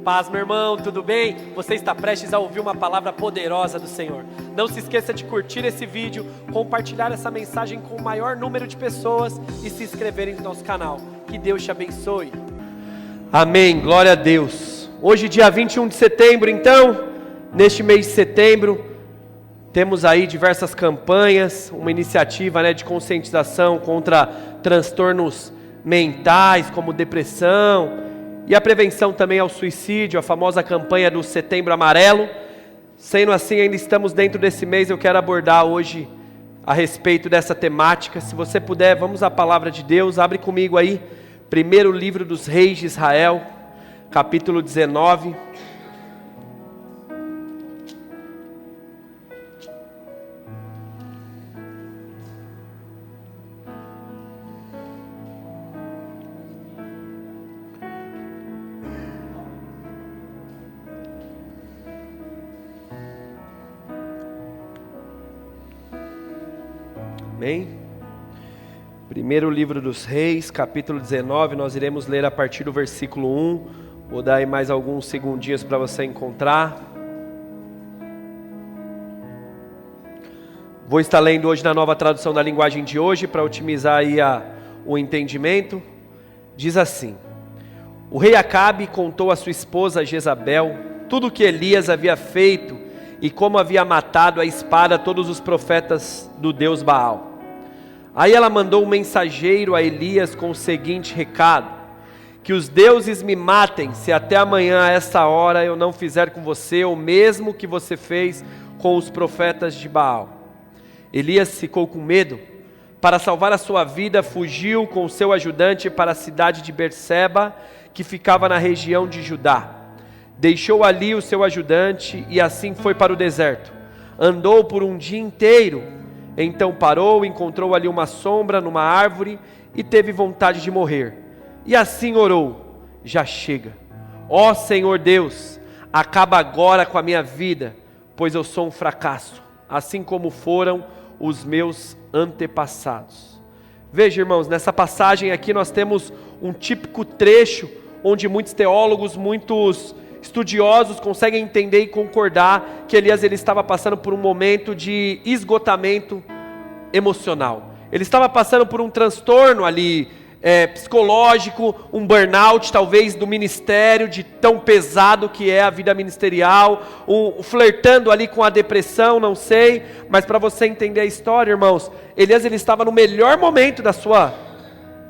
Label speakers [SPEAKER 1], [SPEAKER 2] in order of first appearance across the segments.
[SPEAKER 1] Paz, meu irmão, tudo bem? Você está prestes a ouvir uma palavra poderosa do Senhor. Não se esqueça de curtir esse vídeo, compartilhar essa mensagem com o maior número de pessoas e se inscreverem no nosso canal. Que Deus te abençoe. Amém, glória a Deus. Hoje, dia 21 de setembro, então, neste mês de setembro, temos aí diversas campanhas, uma iniciativa, de conscientização contra transtornos mentais, como depressão, e a prevenção também ao suicídio, a famosa campanha do Setembro Amarelo. Sendo assim, ainda estamos dentro desse mês, eu quero abordar hoje a respeito dessa temática. Se você puder, vamos à palavra de Deus, abre comigo aí, primeiro livro dos reis de Israel, capítulo 19. Amém? Primeiro livro dos reis, capítulo 19, nós iremos ler a partir do versículo 1, vou dar aí mais alguns segundinhos para você encontrar. Vou estar lendo hoje na nova tradução da linguagem de hoje, para otimizar aí o entendimento. Diz assim: o rei Acabe contou a sua esposa Jezabel tudo o que Elias havia feito e como havia matado à espada todos os profetas do Deus Baal. Aí ela mandou um mensageiro a Elias com o seguinte recado: que os deuses me matem se até amanhã a esta hora eu não fizer com você o mesmo que você fez com os profetas de Baal. Elias ficou com medo. Para salvar a sua vida, fugiu com o seu ajudante para a cidade de Berseba, que ficava na região de Judá. Deixou ali o seu ajudante e assim foi para o deserto. Andou por um dia inteiro. Então parou, encontrou ali uma sombra numa árvore e teve vontade de morrer. E assim orou: já chega. Ó Senhor Deus, acaba agora com a minha vida, pois eu sou um fracasso, assim como foram os meus antepassados. Veja, irmãos, nessa passagem aqui nós temos um típico trecho onde muitos teólogos, muitos estudiosos conseguem entender e concordar que Elias ele estava passando por um momento de esgotamento emocional. Ele estava passando por um transtorno ali psicológico, um burnout talvez do ministério, de tão pesado que é a vida ministerial, flertando ali com a depressão, não sei, mas para você entender a história, irmãos, Elias ele estava no melhor momento da sua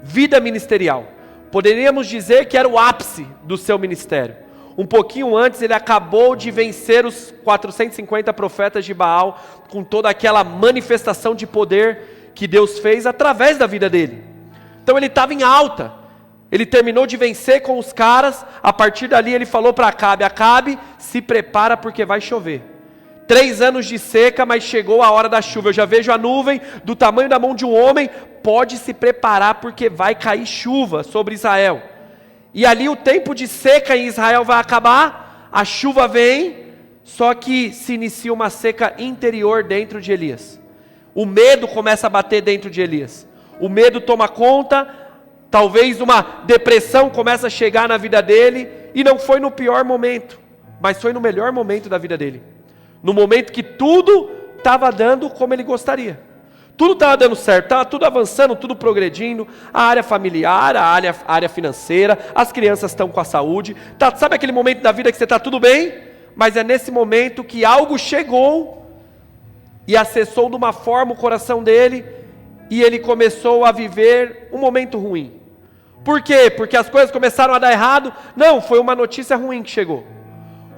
[SPEAKER 1] vida ministerial. Poderíamos dizer que era o ápice do seu ministério. Um pouquinho antes ele acabou de vencer os 450 profetas de Baal, com toda aquela manifestação de poder que Deus fez através da vida dele. Então ele estava em alta, ele terminou de vencer com os caras. A partir dali ele falou para Acabe: Acabe, se prepara porque vai chover. 3 anos de seca, mas chegou a hora da chuva. Eu já vejo a nuvem do tamanho da mão de um homem, pode se preparar porque vai cair chuva sobre Israel. E ali o tempo de seca em Israel vai acabar, a chuva vem, só que se inicia uma seca interior dentro de Elias. O medo começa a bater dentro de Elias. O medo toma conta, talvez uma depressão começa a chegar na vida dele, e não foi no pior momento, mas foi no melhor momento da vida dele. No momento que tudo estava dando como ele gostaria. Tudo estava dando certo, estava tudo avançando, tudo progredindo, a área familiar, a área financeira, as crianças estão com a saúde, sabe aquele momento da vida que você está tudo bem? Mas é nesse momento que algo chegou e acessou de uma forma o coração dele, e ele começou a viver um momento ruim. Por quê? Porque as coisas começaram a dar errado? Não, foi uma notícia ruim que chegou.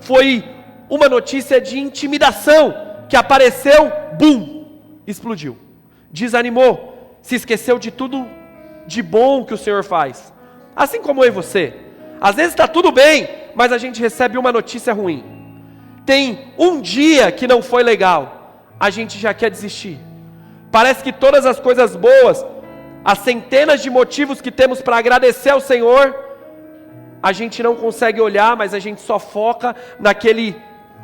[SPEAKER 1] Foi uma notícia de intimidação que apareceu, bum, explodiu. Desanimou, se esqueceu de tudo de bom que o Senhor faz. Assim como eu e você, às vezes está tudo bem, mas a gente recebe uma notícia ruim. Tem um dia que não foi legal, a gente já quer desistir. Parece que todas as coisas boas, as centenas de motivos que temos para agradecer ao Senhor, a gente não consegue olhar, mas a gente só foca naquele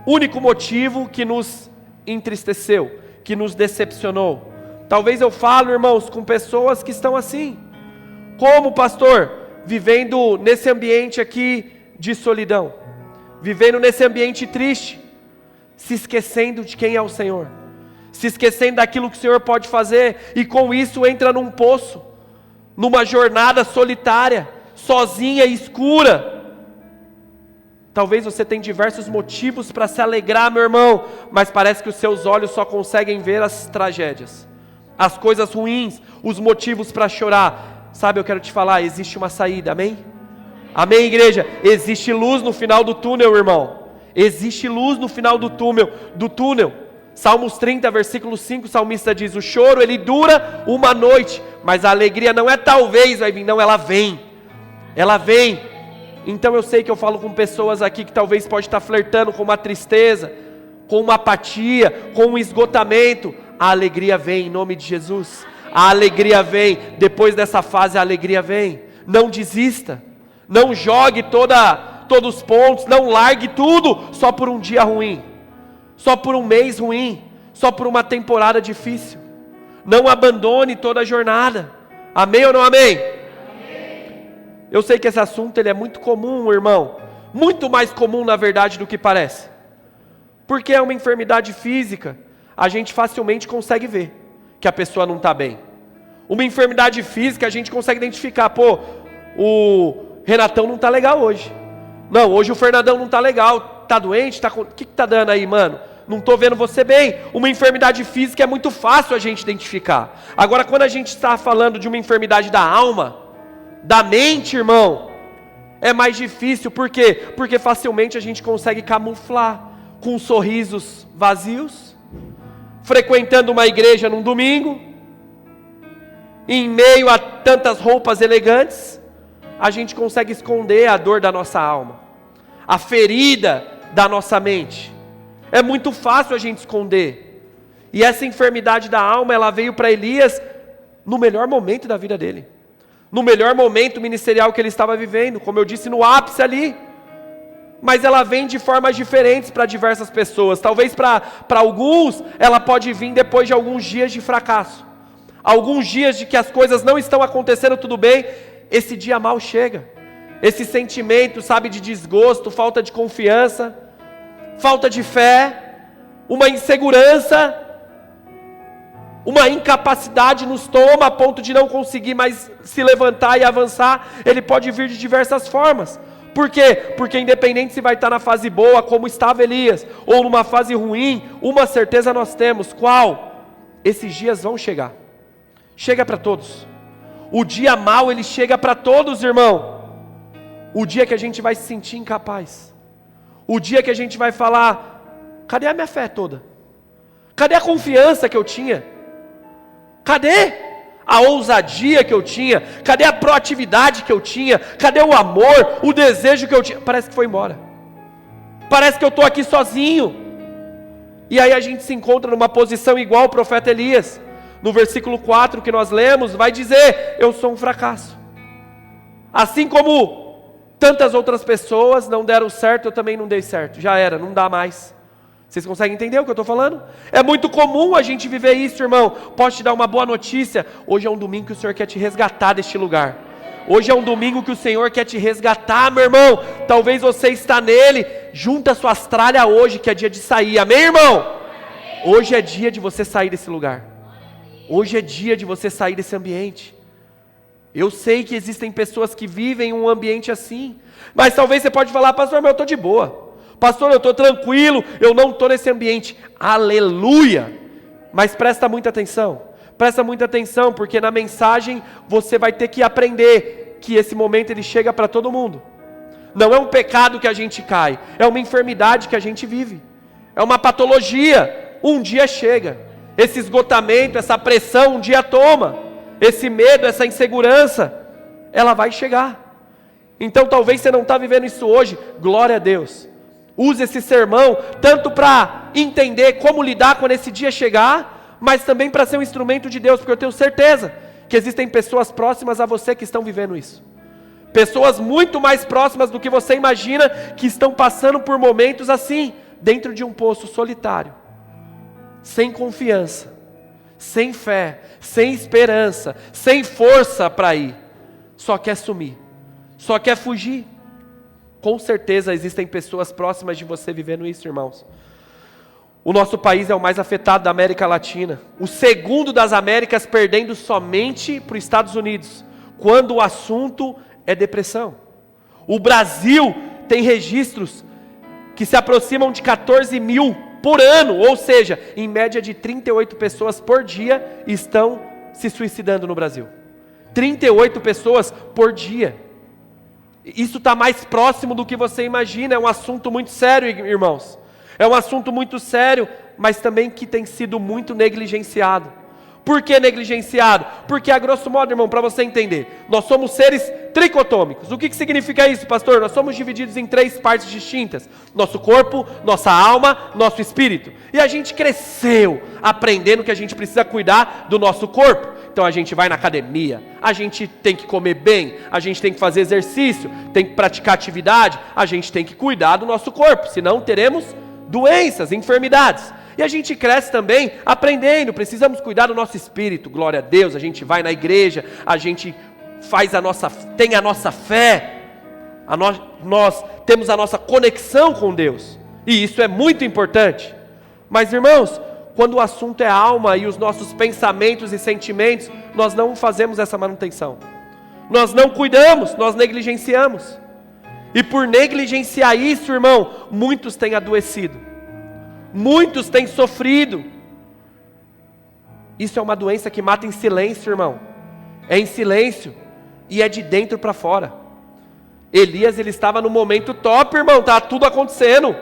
[SPEAKER 1] único motivo que nos entristeceu, que nos decepcionou. Talvez eu falo, irmãos, com pessoas que estão assim. Como pastor, vivendo nesse ambiente aqui de solidão. vivendo nesse ambiente triste, se esquecendo de quem é o Senhor, se esquecendo daquilo que o Senhor pode fazer, e com isso entra num poço, numa jornada solitária, sozinha e escura. Talvez você tenha diversos motivos para se alegrar, meu irmão, mas parece que os seus olhos só conseguem ver as tragédias, as coisas ruins, os motivos para chorar. Sabe, eu quero te falar, existe uma saída, amém? Amém, igreja? Existe luz no final do túnel, irmão. Existe luz no final do túnel. Salmos 30, versículo 5, o salmista diz: o choro ele dura uma noite, mas a alegria não é talvez vai vir, não, ela vem. Ela vem. Então eu sei que eu falo com pessoas aqui que talvez pode estar flertando com uma tristeza, com uma apatia, com um esgotamento. A alegria vem em nome de Jesus. A alegria vem. Depois dessa fase a alegria vem. Não desista. Não jogue todos os pontos. Não largue tudo só por um dia ruim, só por um mês ruim, só por uma temporada difícil. Não abandone toda a jornada. Amém ou não amém? Eu sei que esse assunto ele é muito comum, irmão. Muito mais comum, na verdade, do que parece. Porque é uma enfermidade física. A gente facilmente consegue ver que a pessoa não está bem. Uma enfermidade física a gente consegue identificar. Pô, o Renatão não está legal hoje. Não, hoje o Fernandão não está legal. Está doente? O que está dando aí, mano? Não estou vendo você bem. Uma enfermidade física é muito fácil a gente identificar. Agora, quando a gente está falando de uma enfermidade da alma, da mente, irmão, é mais difícil. Por quê? Porque facilmente a gente consegue camuflar com sorrisos vazios, frequentando uma igreja num domingo, em meio a tantas roupas elegantes, a gente consegue esconder a dor da nossa alma, a ferida da nossa mente. É muito fácil a gente esconder. E essa enfermidade da alma, ela veio para Elias no melhor momento da vida dele, no melhor momento ministerial que ele estava vivendo, como eu disse, no ápice ali. Mas ela vem de formas diferentes para diversas pessoas. Talvez para alguns ela pode vir depois de alguns dias de fracasso, alguns dias de que as coisas não estão acontecendo tudo bem. Esse dia mal chega, esse sentimento, sabe, de desgosto, falta de confiança, falta de fé, uma insegurança, uma incapacidade nos toma a ponto de não conseguir mais se levantar e avançar. Ele pode vir de diversas formas. Por quê? Porque independente se vai estar na fase boa, como estava Elias, ou numa fase ruim, uma certeza nós temos. Qual? Esses dias vão chegar. Chega para todos. O dia mau, ele chega para todos, irmão. O dia que a gente vai se sentir incapaz. O dia que a gente vai falar: cadê a minha fé toda? Cadê a confiança que eu tinha? Cadê a ousadia que eu tinha? Cadê a proatividade que eu tinha? Cadê o amor, o desejo que eu tinha? Parece que foi embora. Parece que eu estou aqui sozinho. E aí a gente se encontra numa posição igual ao profeta Elias. No versículo 4 que nós lemos, vai dizer: eu sou um fracasso. Assim como tantas outras pessoas não deram certo, eu também não dei certo. Já era, não dá mais. Vocês conseguem entender o que eu estou falando? É muito comum a gente viver isso, irmão. Posso te dar uma boa notícia? Hoje é um domingo que o Senhor quer te resgatar deste lugar. Hoje é um domingo que o Senhor quer te resgatar, meu irmão. Talvez você está nele. Junta suas tralhas hoje, que é dia de sair. Amém, irmão? Hoje é dia de você sair desse lugar. Hoje é dia de você sair desse ambiente. Eu sei que existem pessoas que vivem em um ambiente assim. Mas talvez você pode falar: pastor, mas eu estou de boa. Pastor, eu estou tranquilo, eu não estou nesse ambiente. Aleluia! Mas presta muita atenção, porque na mensagem você vai ter que aprender que esse momento ele chega para todo mundo. Não é um pecado que a gente cai, é uma enfermidade que a gente vive, é uma patologia. Um dia chega, esse esgotamento, essa pressão um dia toma, esse medo, essa insegurança, ela vai chegar. Então talvez você não está vivendo isso hoje, glória a Deus. Use esse sermão tanto para entender como lidar quando esse dia chegar, mas também para ser um instrumento de Deus, porque eu tenho certeza que existem pessoas próximas a você que estão vivendo isso. Pessoas muito mais próximas do que você imagina, que estão passando por momentos assim, dentro de um poço solitário, sem confiança, sem fé, sem esperança, sem força para ir, só quer sumir, só quer fugir. Com certeza existem pessoas próximas de você vivendo isso, irmãos. O nosso país é o mais afetado da América Latina. O segundo das Américas, perdendo somente para os Estados Unidos, quando o assunto é depressão. O Brasil tem registros que se aproximam de 14 mil por ano, ou seja, em média de 38 pessoas por dia estão se suicidando no Brasil. 38 pessoas por dia. Isso está mais próximo do que você imagina, é um assunto muito sério, irmãos. É um assunto muito sério, mas também que tem sido muito negligenciado. Por que negligenciado? Porque, a grosso modo, irmão, para você entender, nós somos seres tricotômicos. O que significa isso, pastor? Nós somos divididos em 3 partes distintas: nosso corpo, nossa alma, nosso espírito. E a gente cresceu aprendendo que a gente precisa cuidar do nosso corpo. Então a gente vai na academia, a gente tem que comer bem, a gente tem que fazer exercício, tem que praticar atividade, a gente tem que cuidar do nosso corpo, senão teremos doenças, enfermidades. E a gente cresce também aprendendo, precisamos cuidar do nosso espírito, glória a Deus, a gente vai na igreja, a gente tem a nossa fé, nós temos a nossa conexão com Deus, e isso é muito importante. Mas, irmãos, quando o assunto é a alma e os nossos pensamentos e sentimentos, nós não fazemos essa manutenção, nós não cuidamos, nós negligenciamos, e por negligenciar isso, irmão, muitos têm adoecido, muitos têm sofrido. Isso é uma doença que mata em silêncio, irmão, é em silêncio, e é de dentro para fora. Elias, ele estava no momento top, irmão, está tudo acontecendo.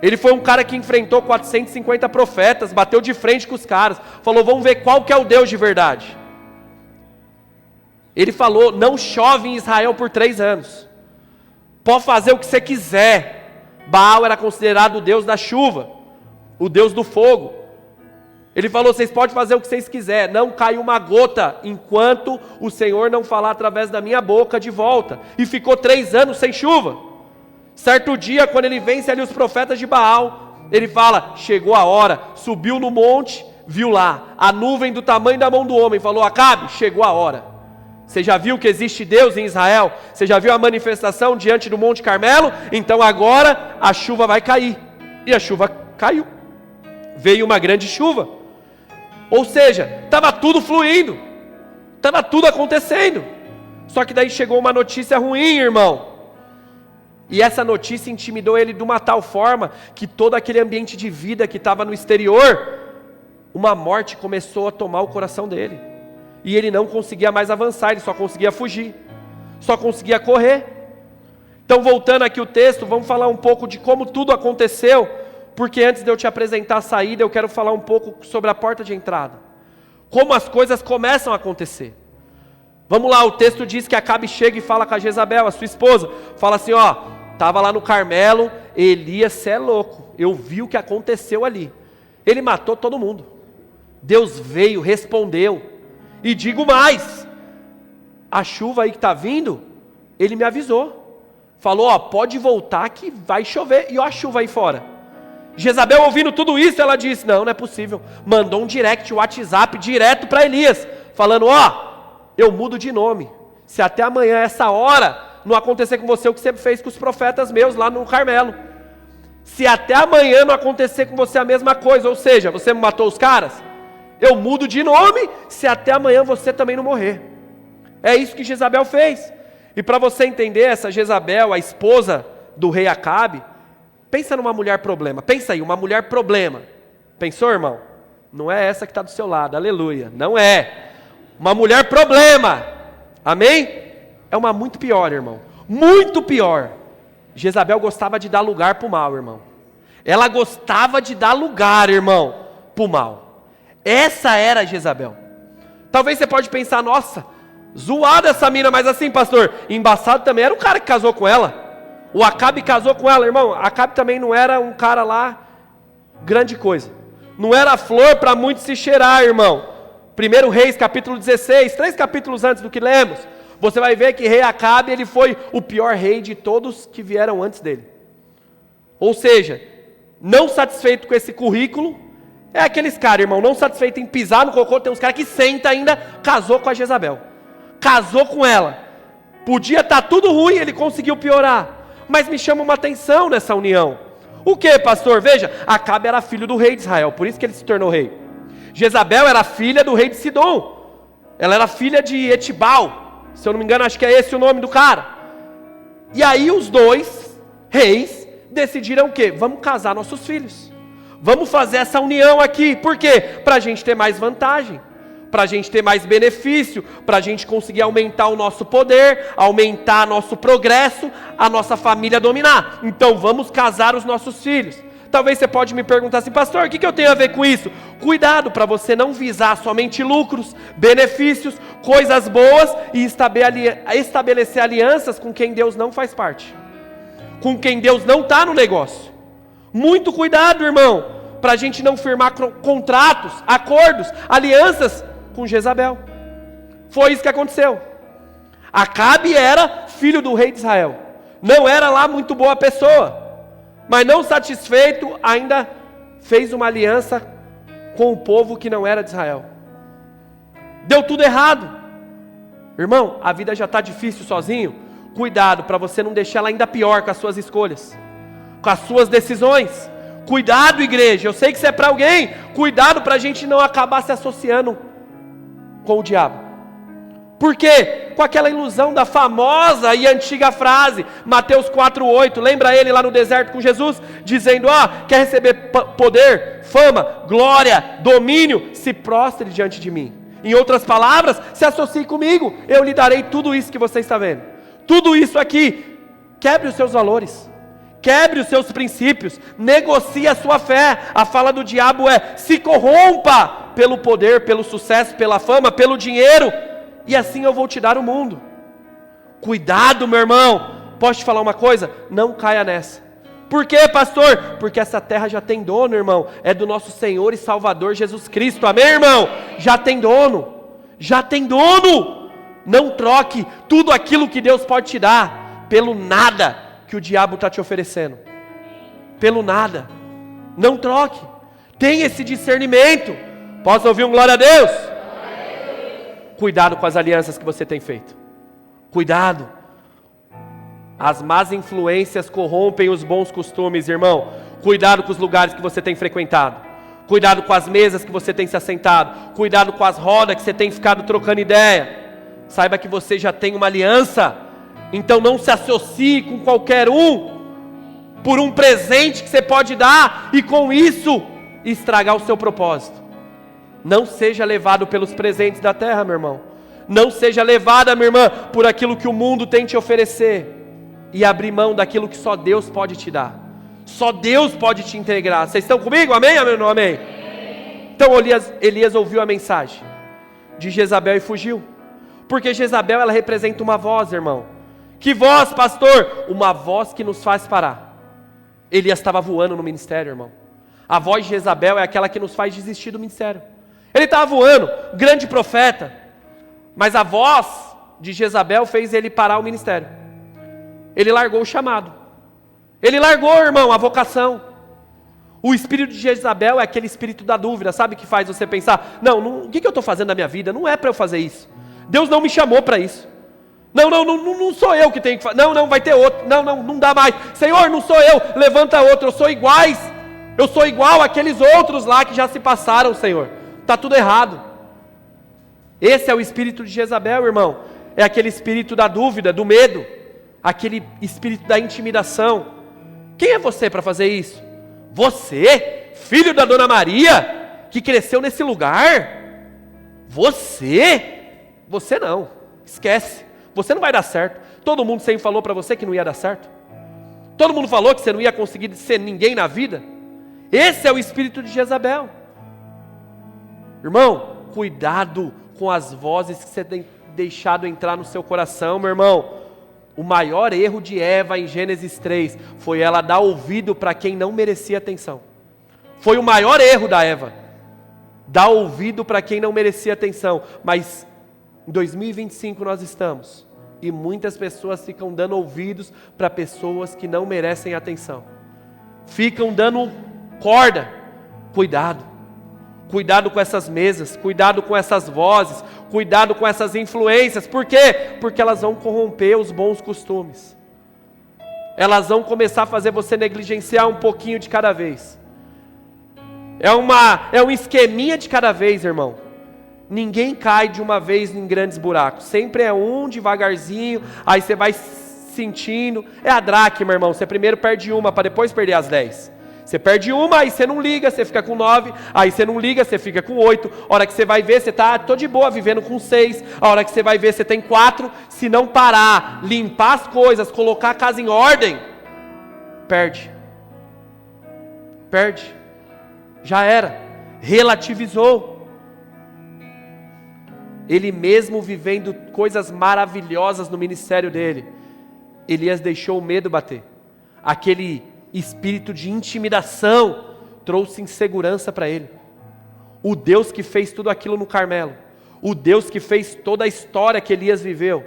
[SPEAKER 1] Ele foi um cara que enfrentou 450 profetas, bateu de frente com os caras, falou, vamos ver qual que é o Deus de verdade. Ele falou, não chove em Israel por 3 anos, pode fazer o que você quiser. Baal era considerado o Deus da chuva, o Deus do fogo. Ele falou, vocês podem fazer o que vocês quiserem, não cai uma gota, enquanto o Senhor não falar através da minha boca de volta. E ficou 3 anos sem chuva. Certo dia, quando ele vence ali os profetas de Baal, ele fala, chegou a hora, subiu no monte, viu lá, a nuvem do tamanho da mão do homem, falou, Acabe, chegou a hora. Você já viu que existe Deus em Israel? Você já viu a manifestação diante do Monte Carmelo? Então agora a chuva vai cair. E a chuva caiu. Veio uma grande chuva. Ou seja, estava tudo fluindo, estava tudo acontecendo. Só que daí chegou uma notícia ruim, irmão. E essa notícia intimidou ele de uma tal forma que todo aquele ambiente de vida que estava no exterior, uma morte começou a tomar o coração dele. E ele não conseguia mais avançar, ele só conseguia fugir, só conseguia correr. Então, voltando aqui o texto, vamos falar um pouco de como tudo aconteceu, porque antes de eu te apresentar a saída, eu quero falar um pouco sobre a porta de entrada. Como as coisas começam a acontecer. Vamos lá, o texto diz que Acabe chega e fala com a Jezabel, a sua esposa, fala assim, estava lá no Carmelo, Elias, você é louco, eu vi o que aconteceu ali. Ele matou todo mundo. Deus veio, respondeu. E digo mais, a chuva aí que está vindo, ele me avisou. Falou, pode voltar que vai chover. E a chuva aí fora. Jezabel ouvindo tudo isso, ela disse, não é possível. Mandou um direct, WhatsApp, direto para Elias. Falando, eu mudo de nome. Se até amanhã, essa hora, não acontecer com você o que você fez com os profetas meus lá no Carmelo. Se até amanhã não acontecer com você a mesma coisa, ou seja, você matou os caras, eu mudo de nome, se até amanhã você também não morrer. É isso que Jezabel fez. E para você entender, essa Jezabel, a esposa do rei Acabe, pensa numa mulher problema. Pensa aí, uma mulher problema. Pensou, irmão? Não é essa que está do seu lado, aleluia. Não é. Uma mulher problema. Amém? É uma muito pior, irmão. Muito pior. Jezabel gostava de dar lugar para o mal, irmão. Ela gostava de dar lugar, irmão, para o mal. Essa era a Jezabel. Talvez você pode pensar, nossa, zoada essa mina, mas assim, pastor, embaçado também era o cara que casou com ela. O Acabe casou com ela, irmão. Acabe também não era um cara lá, grande coisa. Não era flor para muito se cheirar, irmão. 1 Reis, capítulo 16, 3 capítulos antes do que lemos, você vai ver que rei Acabe, ele foi o pior rei de todos que vieram antes dele. Ou seja, não satisfeito com esse currículo, é aqueles caras, irmão, não satisfeito em pisar no cocô, tem uns caras que senta ainda, casou com a Jezabel. Casou com ela. Podia estar tudo ruim, ele conseguiu piorar. Mas me chama uma atenção nessa união. O que, pastor? Veja, Acabe era filho do rei de Israel, por isso que ele se tornou rei. Jezabel era filha do rei de Sidom. Ela era filha de Etibal. Se eu não me engano, acho que é esse o nome do cara. E aí os dois reis decidiram o quê? Vamos casar nossos filhos. Vamos fazer essa união aqui. Por quê? Para a gente ter mais vantagem. Para a gente ter mais benefício. Para a gente conseguir aumentar o nosso poder. Aumentar nosso progresso. A nossa família dominar. Então vamos casar os nossos filhos. Talvez você pode me perguntar assim, pastor, o que eu tenho a ver com isso? Cuidado para você não visar somente lucros, benefícios, coisas boas e estabelecer alianças com quem Deus não faz parte. Com quem Deus não está no negócio. Muito cuidado, irmão, para a gente não firmar contratos, acordos, alianças com Jezabel. Foi isso que aconteceu. Acabe era filho do rei de Israel. Não era lá muito boa pessoa. Mas não satisfeito, ainda fez uma aliança com o povo que não era de Israel. Deu tudo errado. Irmão, a vida já está difícil sozinho. Cuidado para você não deixar ela ainda pior com as suas escolhas, com as suas decisões. Cuidado, igreja, eu sei que isso é para alguém. Cuidado para a gente não acabar se associando com o diabo. Por quê? Com aquela ilusão da famosa e antiga frase, Mateus 4,8, lembra ele lá no deserto com Jesus, dizendo, quer receber poder, fama, glória, domínio, se prostre diante de mim. Em outras palavras, se associe comigo, eu lhe darei tudo isso que você está vendo. Tudo isso aqui, quebre os seus valores, quebre os seus princípios, negocie a sua fé. A fala do diabo é, se corrompa pelo poder, pelo sucesso, pela fama, pelo dinheiro, e assim eu vou te dar o mundo. Cuidado, meu irmão. Posso te falar uma coisa? Não caia nessa. Por quê, pastor? Porque essa terra já tem dono, irmão. É do nosso Senhor e Salvador Jesus Cristo. Amém, irmão? Já tem dono. Já tem dono. Não troque tudo aquilo que Deus pode te dar pelo nada que o diabo está te oferecendo. Pelo nada. Não troque. Tenha esse discernimento. Posso ouvir um glória a Deus? Cuidado com as alianças que você tem feito. Cuidado. As más influências corrompem os bons costumes, irmão. Cuidado com os lugares que você tem frequentado. Cuidado com as mesas que você tem se assentado. Cuidado com as rodas que você tem ficado trocando ideia. Saiba que você já tem uma aliança. Então não se associe com qualquer um por um presente que você pode dar e com isso estragar o seu propósito. Não seja levado pelos presentes da terra, meu irmão. Não seja levada, minha irmã, por aquilo que o mundo tem te oferecer. E abrir mão daquilo que só Deus pode te dar. Só Deus pode te integrar. Vocês estão comigo? Amém? Amém? Não, amém? Então Elias ouviu a mensagem de Jezabel e fugiu. Porque Jezabel, ela representa uma voz, irmão. Que voz, pastor? Uma voz que nos faz parar. Elias estava voando no ministério, irmão. A voz de Jezabel é aquela que nos faz desistir do ministério. Ele estava voando, grande profeta, mas a voz de Jezabel fez ele parar o ministério. Ele largou o chamado. Ele largou, irmão, a vocação. O espírito de Jezabel é aquele espírito da dúvida, sabe, que faz você pensar, não, o que eu estou fazendo na minha vida? Não é para eu fazer isso. Deus não me chamou para isso. Não sou eu que tenho que fazer. Não, vai ter outro. Não dá mais. Senhor, não sou eu, levanta outro. Eu sou igual àqueles outros lá que já se passaram, Senhor. Está tudo errado. Esse é o espírito de Jezabel, irmão. É aquele espírito da dúvida, do medo. Aquele espírito da intimidação. Quem é você para fazer isso? Você, filho da Dona Maria, que cresceu nesse lugar? Você não. Esquece. Você não vai dar certo. Todo mundo sempre falou para você que não ia dar certo. Todo mundo falou que você não ia conseguir ser ninguém na vida. Esse é o espírito de Jezabel. Irmão, cuidado com as vozes que você tem deixado entrar no seu coração, meu irmão. O maior erro de Eva em Gênesis 3 foi ela dar ouvido para quem não merecia atenção. Foi o maior erro da Eva. Dar ouvido para quem não merecia atenção. Mas em 2025 nós estamos. E muitas pessoas ficam dando ouvidos para pessoas que não merecem atenção. Ficam dando corda. Cuidado. Cuidado com essas mesas, cuidado com essas vozes, cuidado com essas influências. Por quê? Porque elas vão corromper os bons costumes. Elas vão começar a fazer você negligenciar um pouquinho de cada vez. É um esqueminha de cada vez, irmão. Ninguém cai de uma vez em grandes buracos. Sempre é um devagarzinho, aí você vai sentindo. É a dracma, irmão. Você primeiro perde uma para depois perder as 10. Você perde uma, aí você não liga, você fica com 9, aí você não liga, você fica com 8, a hora que você vai ver, você tô de boa, vivendo com 6, a hora que você vai ver, você tem 4, se não parar, limpar as coisas, colocar a casa em ordem, perde, já era, relativizou. Ele mesmo vivendo coisas maravilhosas no ministério dele, Elias deixou o medo bater, aquele espírito de intimidação trouxe insegurança para ele. O Deus que fez tudo aquilo no Carmelo, o Deus que fez toda a história que Elias viveu,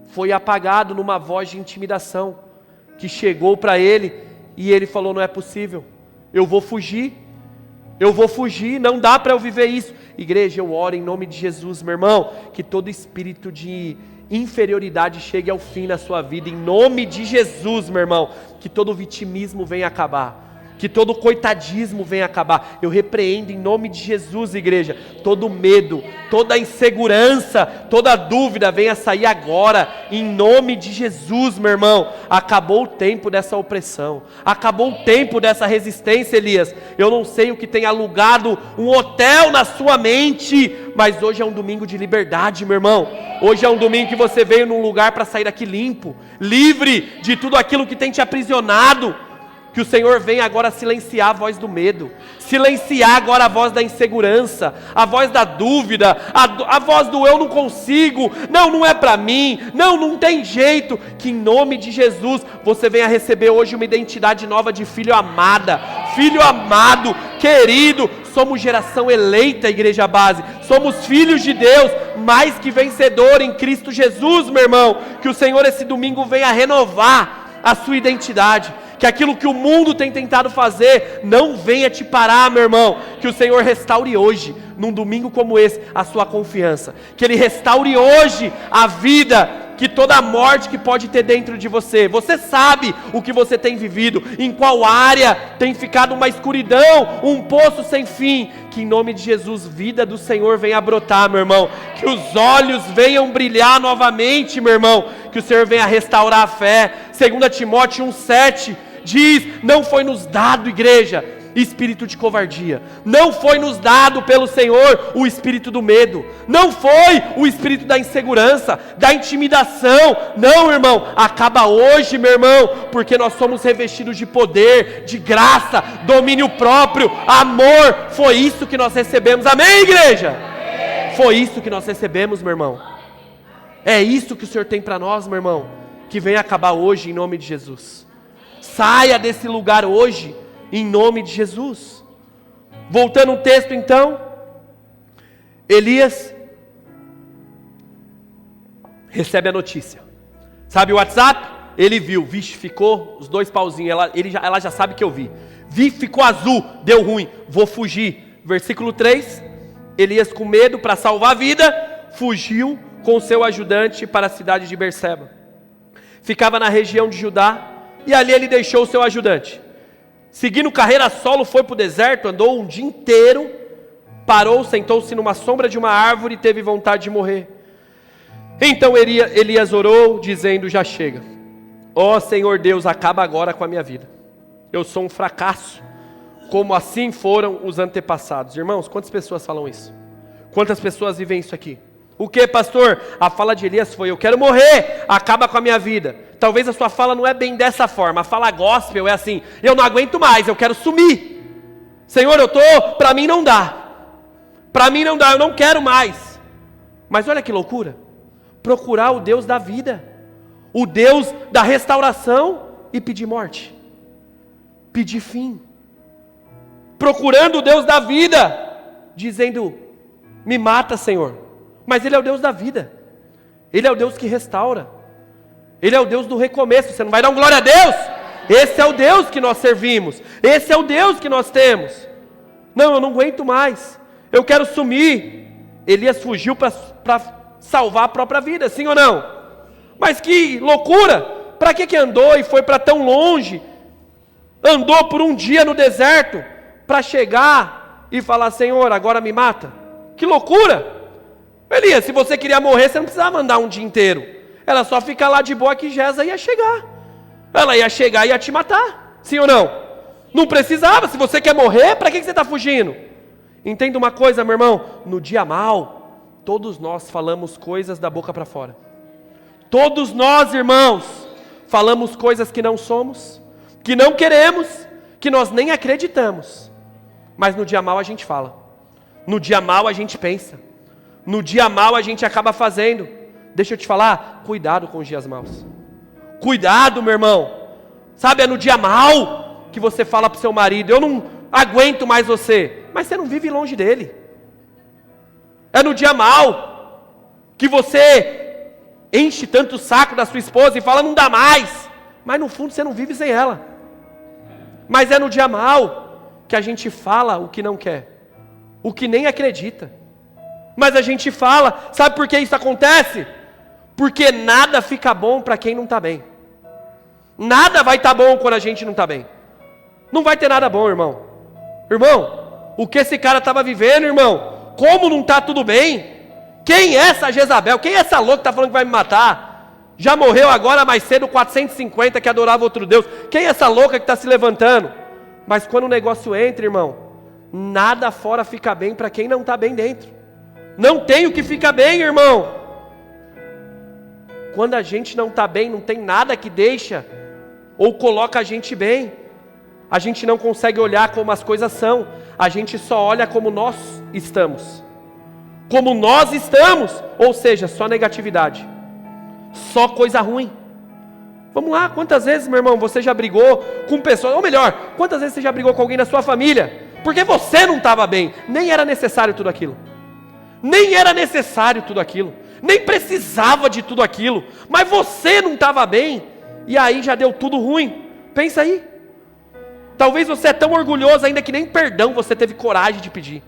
[SPEAKER 1] foi apagado numa voz de intimidação que chegou para ele e ele falou: não é possível, eu vou fugir, não dá para eu viver isso. Igreja, eu oro em nome de Jesus, meu irmão, que todo espírito de inferioridade chegue ao fim na sua vida, em nome de Jesus, meu irmão, que todo vitimismo venha acabar, que todo coitadismo venha acabar. Eu repreendo em nome de Jesus, igreja, todo medo, toda insegurança, toda dúvida venha sair agora, em nome de Jesus, meu irmão. Acabou o tempo dessa opressão, acabou o tempo dessa resistência, Elias. Eu não sei o que tem alugado um hotel na sua mente, mas hoje é um domingo de liberdade, meu irmão. Hoje é um domingo que você veio num lugar para sair daqui limpo, livre de tudo aquilo que tem te aprisionado. Que o Senhor venha agora silenciar a voz do medo, silenciar agora a voz da insegurança, a voz da dúvida, a voz do eu não consigo, não é para mim, não tem jeito. Que em nome de Jesus você venha receber hoje uma identidade nova de filho amado, querido. Somos geração eleita, Igreja Base, somos filhos de Deus, mais que vencedor em Cristo Jesus, meu irmão. Que o Senhor esse domingo venha renovar a sua identidade, que aquilo que o mundo tem tentado fazer não venha te parar, meu irmão. Que o Senhor restaure hoje, num domingo como esse, a sua confiança, que Ele restaure hoje a vida, que toda a morte que pode ter dentro de você, você sabe o que você tem vivido, em qual área tem ficado uma escuridão, um poço sem fim. Que em nome de Jesus, vida do Senhor venha brotar, meu irmão, que os olhos venham brilhar novamente, meu irmão, que o Senhor venha restaurar a fé. 2 Timóteo 1,7 diz: não foi nos dado, igreja, espírito de covardia, não foi nos dado pelo Senhor o espírito do medo, não foi o espírito da insegurança, da intimidação. Não, irmão, acaba hoje, meu irmão, porque nós somos revestidos de poder, de graça, domínio próprio, amor. Foi isso que nós recebemos, amém, igreja? Foi isso que nós recebemos, meu irmão. É isso que o Senhor tem para nós, meu irmão, que vem acabar hoje em nome de Jesus. Saia desse lugar hoje em nome de Jesus. Voltando ao texto então, Elias recebe a notícia. Sabe o WhatsApp? Ele viu, vixe, ficou os 2 pauzinhos, ela já sabe que eu vi. Ficou azul, deu ruim, vou fugir. Versículo 3, Elias com medo para salvar a vida, fugiu com seu ajudante para a cidade de Berseba. Ficava na região de Judá, e ali ele deixou o seu ajudante. Seguindo carreira solo, foi para o deserto, andou um dia inteiro, parou, sentou-se numa sombra de uma árvore e teve vontade de morrer. Então Elias orou, dizendo: já chega, ó Senhor Deus, acaba agora com a minha vida. Eu sou um fracasso, como assim foram os antepassados. Irmãos, quantas pessoas falam isso? Quantas pessoas vivem isso aqui? O que, pastor? A fala de Elias foi: eu quero morrer, acaba com a minha vida. Talvez a sua fala não é bem dessa forma. A fala gospel é assim: eu não aguento mais, eu quero sumir. Senhor, para mim não dá. Para mim não dá, eu não quero mais. Mas olha que loucura. Procurar o Deus da vida, o Deus da restauração, e pedir morte, pedir fim. Procurando o Deus da vida, dizendo: me mata, Senhor. Mas Ele é o Deus da vida, Ele é o Deus que restaura, Ele é o Deus do recomeço. Você não vai dar um glória a Deus? Esse é o Deus que nós servimos, esse é o Deus que nós temos. Não, eu não aguento mais. Eu quero sumir. Elias fugiu para salvar a própria vida, sim ou não? Mas que loucura! Para que andou e foi para tão longe? Andou por um dia no deserto para chegar e falar: Senhor, agora me mata? Que loucura! Elias, se você queria morrer, você não precisava andar um dia inteiro. Era só ficar lá de boa que Jeza ia chegar. Ela ia chegar e ia te matar, sim ou não? Não precisava. Se você quer morrer, para que você está fugindo? Entenda uma coisa, meu irmão, no dia mal, todos nós falamos coisas da boca para fora. Todos nós, irmãos, falamos coisas que não somos, que não queremos, que nós nem acreditamos. Mas no dia mal a gente fala. No dia mal a gente pensa. No dia mal a gente acaba fazendo. Deixa eu te falar, cuidado com os dias maus. Cuidado, meu irmão. Sabe, é no dia mal que você fala para o seu marido: eu não aguento mais você. Mas você não vive longe dele. É no dia mal que você enche tanto o saco da sua esposa e fala: não dá mais. Mas no fundo você não vive sem ela. Mas é no dia mal que a gente fala o que não quer, o que nem acredita. Mas a gente fala. Sabe por que isso acontece? Porque nada fica bom para quem não está bem. Nada vai estar bom quando a gente não está bem. Não vai ter nada bom, irmão. Irmão, o que esse cara estava vivendo, irmão? Como não está tudo bem? Quem é essa Jezabel? Quem é essa louca que está falando que vai me matar? Já morreu agora mais cedo 450 que adorava outro Deus. Quem é essa louca que está se levantando? Mas quando o negócio entra, irmão, nada fora fica bem para quem não está bem dentro. Não tem o que fica bem, irmão. Quando a gente não está bem, não tem nada que deixa ou coloca a gente bem. A gente não consegue olhar como as coisas são. A gente só olha como nós estamos. Como nós estamos. Ou seja, só negatividade. Só coisa ruim. Vamos lá, quantas vezes, meu irmão, você já brigou com pessoas? Ou melhor, quantas vezes você já brigou com alguém na sua família? Porque você não estava bem. Nem era necessário tudo aquilo. Nem era necessário tudo aquilo. Nem precisava de tudo aquilo. Mas você não estava bem. E aí já deu tudo ruim. Pensa aí. Talvez você é tão orgulhoso ainda que nem perdão você teve coragem de pedir.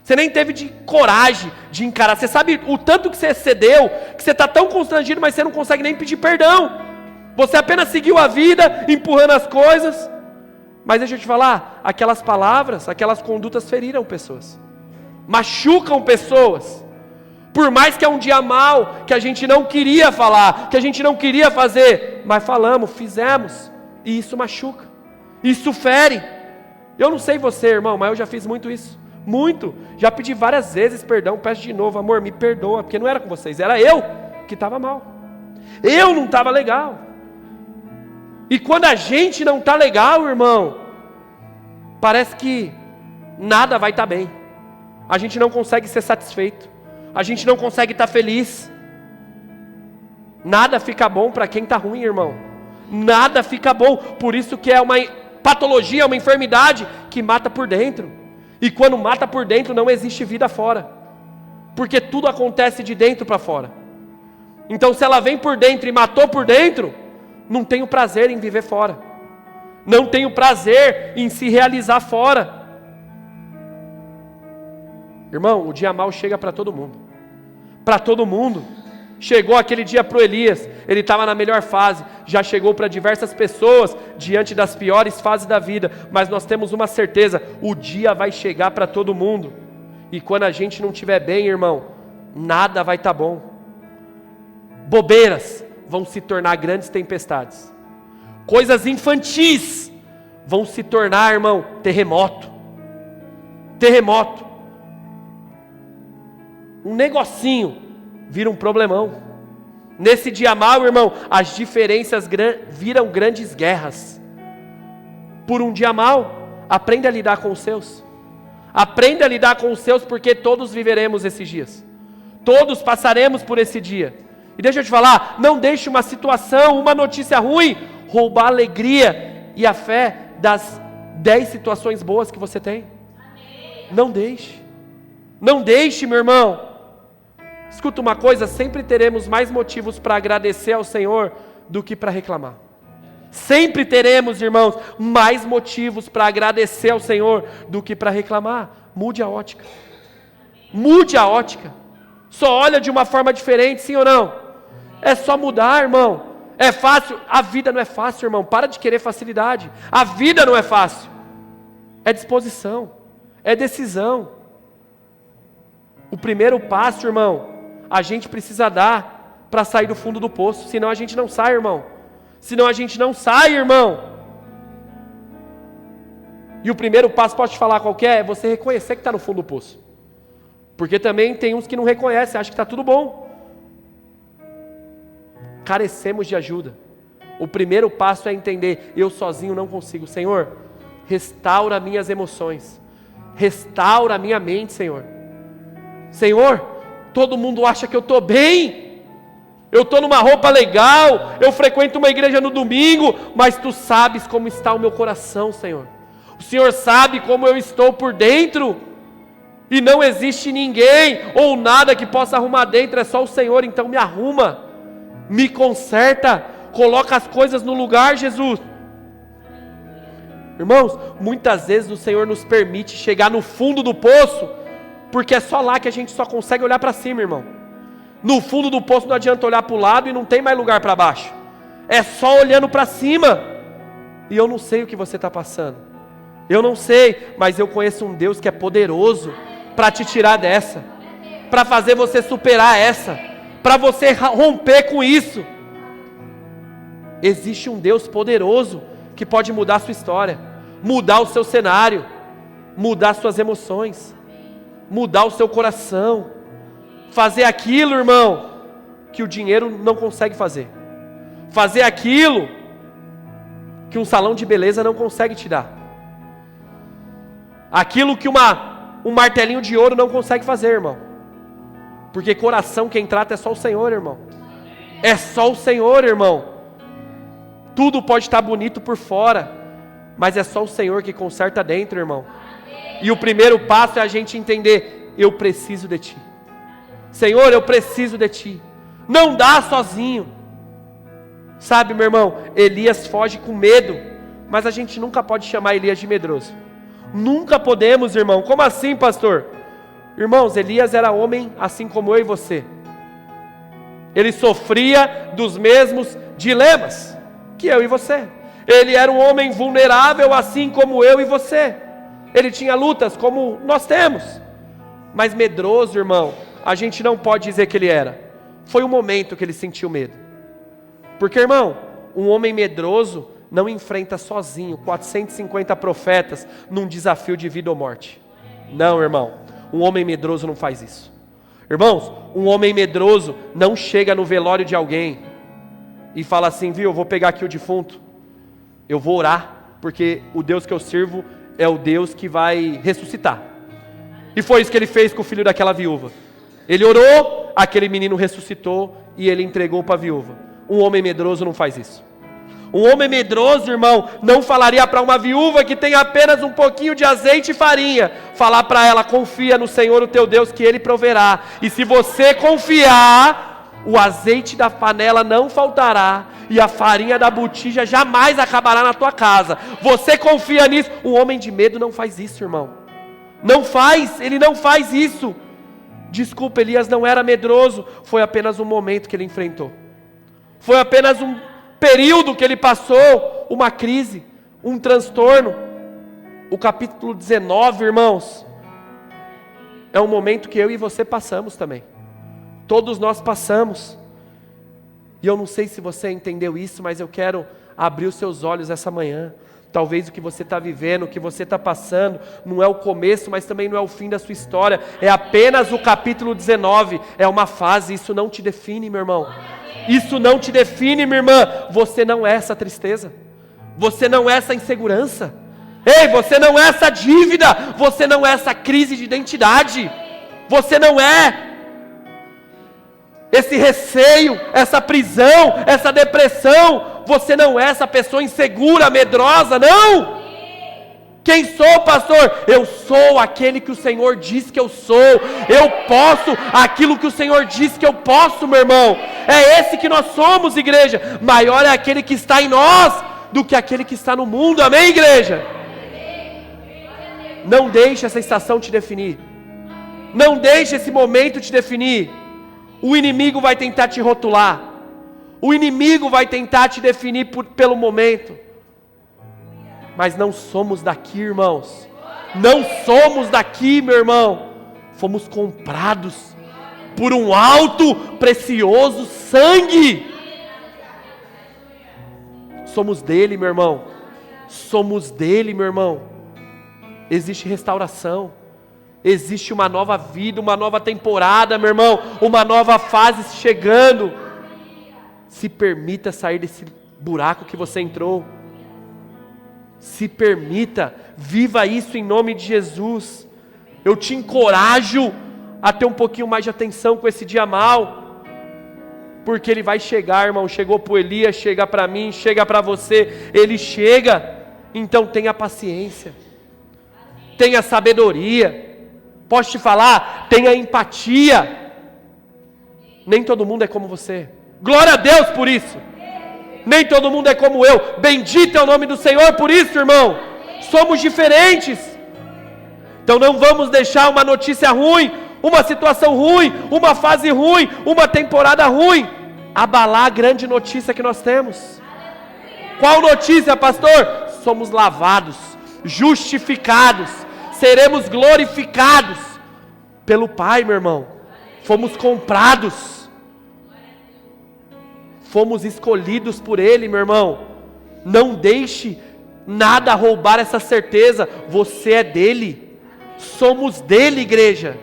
[SPEAKER 1] Você nem teve coragem de encarar. Você sabe o tanto que você excedeu, que você está tão constrangido, mas você não consegue nem pedir perdão. Você apenas seguiu a vida, empurrando as coisas. Mas deixa eu te falar, aquelas palavras, aquelas condutas feriram pessoas. Machucam pessoas. Por mais que é um dia mau, que a gente não queria falar, que a gente não queria fazer, mas falamos, fizemos, e isso machuca, isso fere. Eu não sei você, irmão, mas eu já fiz muito isso, muito. Já pedi várias vezes perdão, peço de novo: amor, me perdoa, porque não era com vocês, era eu que estava mal. Eu não estava legal. E quando a gente não está legal, irmão, parece que nada vai estar bem. A gente não consegue ser satisfeito. A gente não consegue estar feliz. Nada fica bom para quem está ruim, irmão. Nada fica bom. Por isso que é uma patologia, uma enfermidade que mata por dentro. E quando mata por dentro, não existe vida fora. Porque tudo acontece de dentro para fora. Então se ela vem por dentro e matou por dentro, não tenho prazer em viver fora. Não tenho prazer em se realizar fora. Irmão, o dia mal chega para todo mundo. Para todo mundo. Chegou aquele dia para o Elias, ele estava na melhor fase. Já chegou para diversas pessoas diante das piores fases da vida. Mas nós temos uma certeza: o dia vai chegar para todo mundo. E quando a gente não estiver bem, irmão, nada vai estar bom. Bobeiras vão se tornar grandes tempestades. Coisas infantis vão se tornar, irmão, terremoto. Terremoto. Um negocinho vira um problemão. Nesse dia mau, irmão, as diferenças viram grandes guerras. Por um dia mau, aprenda a lidar com os seus. Aprenda a lidar com os seus, porque todos viveremos esses dias. Todos passaremos por esse dia. E deixa eu te falar, não deixe uma situação, uma notícia ruim, roubar a alegria e a fé das 10 situações boas que você tem. Não deixe. Não deixe, meu irmão. Escuta uma coisa, sempre teremos mais motivos para agradecer ao Senhor do que para reclamar. Sempre teremos, irmãos, mais motivos para agradecer ao Senhor do que para reclamar. Mude a ótica. Mude a ótica. Só olha de uma forma diferente, sim ou não? É só mudar, irmão. É fácil? A vida não é fácil, irmão. Para de querer facilidade. A vida não é fácil. É disposição. É decisão. O primeiro passo, irmão, a gente precisa dar para sair do fundo do poço. Senão a gente não sai, irmão. Senão a gente não sai, irmão. E o primeiro passo, posso te falar qual que é? É você reconhecer que está no fundo do poço. Porque também tem uns que não reconhecem, acham que está tudo bom. Carecemos de ajuda. O primeiro passo é entender, eu sozinho não consigo. Senhor, restaura minhas emoções. Restaura minha mente, Senhor. Senhor, todo mundo acha que eu estou bem. Eu estou numa roupa legal, eu frequento uma igreja no domingo, mas Tu sabes como está o meu coração, Senhor. O Senhor sabe como eu estou por dentro, e não existe ninguém ou nada que possa arrumar dentro, é só o Senhor. Então me arruma, me conserta, coloca as coisas no lugar, Jesus. Irmãos, muitas vezes o Senhor nos permite chegar no fundo do poço, porque é só lá que a gente só consegue olhar para cima, irmão. No fundo do poço não adianta olhar para o lado e não tem mais lugar para baixo. É só olhando para cima. E eu não sei o que você está passando. Eu não sei, mas eu conheço um Deus que é poderoso para te tirar dessa. Para fazer você superar essa. Para você romper com isso. Existe um Deus poderoso que pode mudar a sua história. Mudar o seu cenário. Mudar suas emoções. Mudar o seu coração. Fazer aquilo, irmão, que o dinheiro não consegue fazer. Fazer aquilo que um salão de beleza não consegue te dar. Aquilo que um martelinho de ouro não consegue fazer, irmão. Porque coração quem trata é só o Senhor, irmão. É só o Senhor, irmão. Tudo pode estar bonito por fora, mas é só o Senhor que conserta dentro, irmão. E o primeiro passo é a gente entender, eu preciso de Ti. Senhor, eu preciso de Ti. Não dá sozinho. Sabe, meu irmão, Elias foge com medo, mas a gente nunca pode chamar Elias de medroso. Nunca podemos, irmão. Como assim, pastor? Irmãos, Elias era homem assim como eu e você. Ele sofria dos mesmos dilemas que eu e você. Ele era um homem vulnerável assim como eu e você. Ele tinha lutas como nós temos. Mas medroso, irmão, a gente não pode dizer que ele era. Foi um momento que ele sentiu medo. Porque, irmão, um homem medroso não enfrenta sozinho 450 profetas num desafio de vida ou morte. Não, irmão. Um homem medroso não faz isso. Irmãos, um homem medroso não chega no velório de alguém e fala assim, viu, eu vou pegar aqui o defunto, eu vou orar, porque o Deus que eu sirvo é o Deus que vai ressuscitar. E foi isso que ele fez com o filho daquela viúva. Ele orou, aquele menino ressuscitou e ele entregou para a viúva. Um homem medroso não faz isso. Um homem medroso, irmão, não falaria para uma viúva que tem apenas um pouquinho de azeite e farinha, falar para ela, confia no Senhor o teu Deus que Ele proverá. E se você confiar, o azeite da panela não faltará e a farinha da botija jamais acabará na tua casa. Você confia nisso? Um homem de medo não faz isso, irmão. Não faz, ele não faz isso. Desculpa, Elias não era medroso, foi apenas um momento que ele enfrentou. Foi apenas um período que ele passou, uma crise, um transtorno. O capítulo 19, irmãos, é um momento que eu e você passamos também. Todos nós passamos. E eu não sei se você entendeu isso, mas eu quero abrir os seus olhos essa manhã. Talvez o que você está vivendo, o que você está passando, não é o começo, mas também não é o fim da sua história. É apenas o capítulo 19, é uma fase, isso não te define, meu irmão. Isso não te define, minha irmã. Você não é essa tristeza. Você não é essa insegurança. Ei, você não é essa dívida. Você não é essa crise de identidade. Você não é esse receio, essa prisão, essa depressão. Você não é essa pessoa insegura, medrosa, não. Quem sou, pastor? Eu sou aquele que o Senhor diz que eu sou. Eu posso aquilo que o Senhor diz que eu posso, meu irmão. É esse que nós somos, igreja. Maior é aquele que está em nós do que aquele que está no mundo. Amém, igreja? Não deixe essa estação te definir. Não deixe esse momento te definir. O inimigo vai tentar te rotular. O inimigo vai tentar te definir pelo momento. Mas não somos daqui, irmãos. Não somos daqui, meu irmão. Fomos comprados por um alto, precioso sangue. Somos dele, meu irmão. Somos dele, meu irmão. Existe restauração. Existe uma nova vida, uma nova temporada, meu irmão. Uma nova fase chegando. Se permita sair desse buraco que você entrou. Se permita, viva isso em nome de Jesus. Eu te encorajo a ter um pouquinho mais de atenção com esse dia mal, porque ele vai chegar, irmão. Chegou para o Elias, chega para mim, chega para você, ele chega. Então tenha paciência, tenha sabedoria. Posso te falar, tenha empatia. Nem todo mundo é como você. Glória a Deus por isso. Nem todo mundo é como eu. Bendito é o nome do Senhor por isso, irmão. Somos diferentes. Então não vamos deixar uma notícia ruim, uma situação ruim, uma fase ruim, uma temporada ruim abalar a grande notícia que nós temos. Qual notícia, pastor? Somos lavados, justificados, seremos glorificados pelo Pai, meu irmão. Fomos comprados. Fomos escolhidos por Ele, meu irmão. Não deixe nada roubar essa certeza. Você é dele. Somos dele, igreja.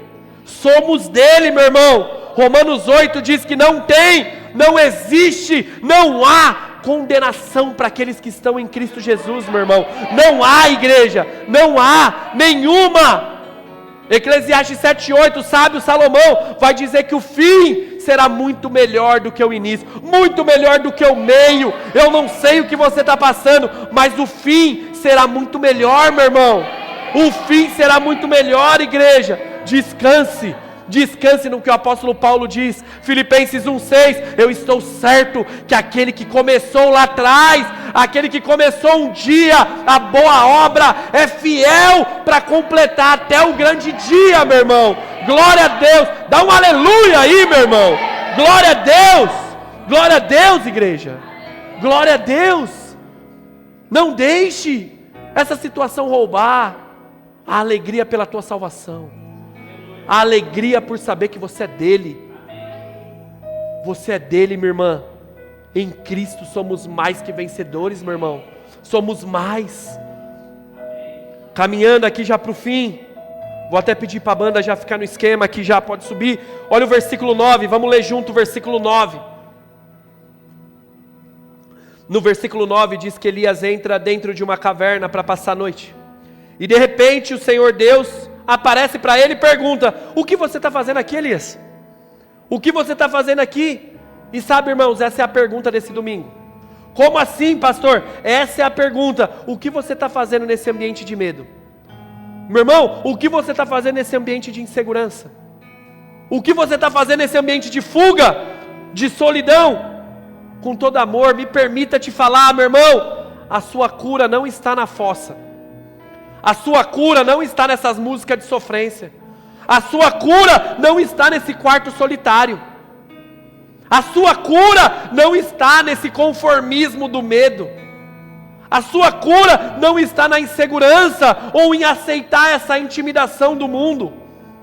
[SPEAKER 1] Somos dele, meu irmão. Romanos 8 diz que não existe, não há condenação para aqueles que estão em Cristo Jesus, meu irmão. Não há, igreja, não há nenhuma. Eclesiastes 7:8, sábio Salomão vai dizer que o fim será muito melhor do que o início, muito melhor do que o meio. Eu não sei o que você está passando, mas o fim será muito melhor, meu irmão. O fim será muito melhor, igreja. Descanse. Descanse no que o apóstolo Paulo diz, Filipenses 1:6, eu estou certo que aquele que começou lá atrás, aquele que começou um dia a boa obra, é fiel para completar até o grande dia, meu irmão. Glória a Deus, dá um aleluia aí, meu irmão. Glória a Deus, igreja, glória a Deus. Não deixe essa situação roubar a alegria pela tua salvação. A alegria por saber que você é dele. Você é dele, minha irmã. Em Cristo somos mais que vencedores, meu irmão. Somos mais. Caminhando aqui já para o fim. Vou até pedir para a banda já ficar no esquema aqui, já pode subir. Olha o versículo 9, vamos ler junto o versículo 9. No versículo 9 diz que Elias entra dentro de uma caverna para passar a noite. E de repente o Senhor Deus aparece para ele e pergunta: o que você está fazendo aqui, Elias? O que você está fazendo aqui? E sabe, irmãos, essa é a pergunta desse domingo. Como assim, pastor? Essa é a pergunta. O que você está fazendo nesse ambiente de medo? Meu irmão, o que você está fazendo nesse ambiente de insegurança? O que você está fazendo nesse ambiente de fuga, de solidão? Com todo amor, me permita te falar, meu irmão, a sua cura não está na fossa. A sua cura não está nessas músicas de sofrência. A sua cura não está nesse quarto solitário. A sua cura não está nesse conformismo do medo. A sua cura não está na insegurança ou em aceitar essa intimidação do mundo.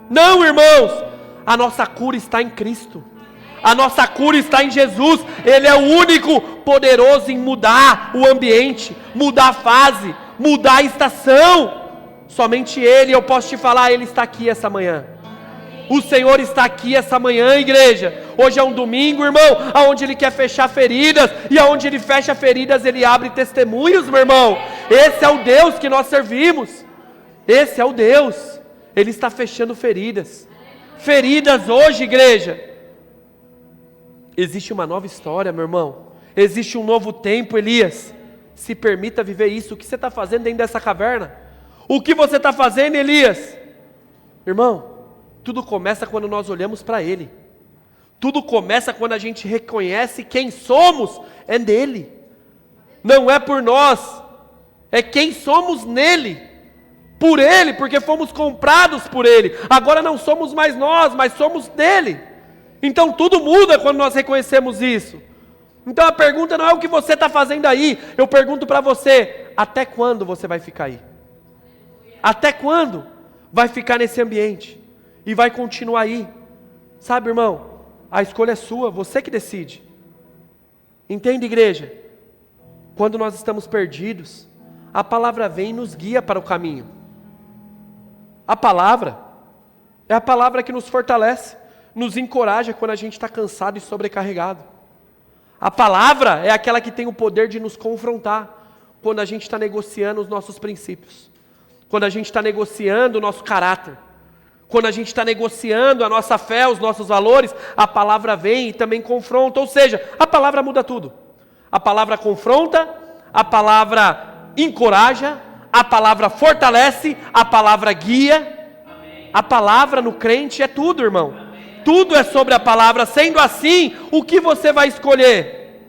[SPEAKER 1] Não, irmãos, a nossa cura está em Cristo. A nossa cura está em Jesus. Ele é o único poderoso em mudar o ambiente, mudar a fase, mudar a estação. Somente Ele, eu posso te falar, Ele está aqui essa manhã. O Senhor está aqui essa manhã, igreja. Hoje é um domingo, irmão, aonde Ele quer fechar feridas, e aonde Ele fecha feridas, Ele abre testemunhos, meu irmão. Esse é o Deus que nós servimos. Esse é o Deus. Ele está fechando feridas. Feridas hoje, igreja. Existe uma nova história, meu irmão. Existe um novo tempo, Elias. Se permita viver isso. O que você está fazendo dentro dessa caverna? O que você está fazendo, Elias? Irmão, tudo começa quando nós olhamos para Ele. Tudo começa quando a gente reconhece quem somos é dele. não é por nós, é quem somos nele, por ele, porque fomos comprados por ele. Agora não somos mais nós, mas somos dele. Então tudo muda quando nós reconhecemos isso. Então a pergunta não é o que você está fazendo aí, eu pergunto para você, até quando você vai ficar aí? Até quando vai ficar nesse ambiente? E vai continuar aí? Sabe, irmão, a escolha é sua, você que decide. Entende, igreja? Quando nós estamos perdidos, a palavra vem e nos guia para o caminho. A palavra é a palavra que nos fortalece, nos encoraja quando a gente está cansado e sobrecarregado. A palavra é aquela que tem o poder de nos confrontar quando a gente está negociando os nossos princípios, quando a gente está negociando o nosso caráter, quando a gente está negociando a nossa fé, os nossos valores, a palavra vem e também confronta. Ou seja, a palavra muda tudo. A palavra confronta, a palavra encoraja, a palavra fortalece, a palavra guia. A palavra no crente é tudo, irmão. Tudo é sobre a palavra. Sendo assim, o que você vai escolher?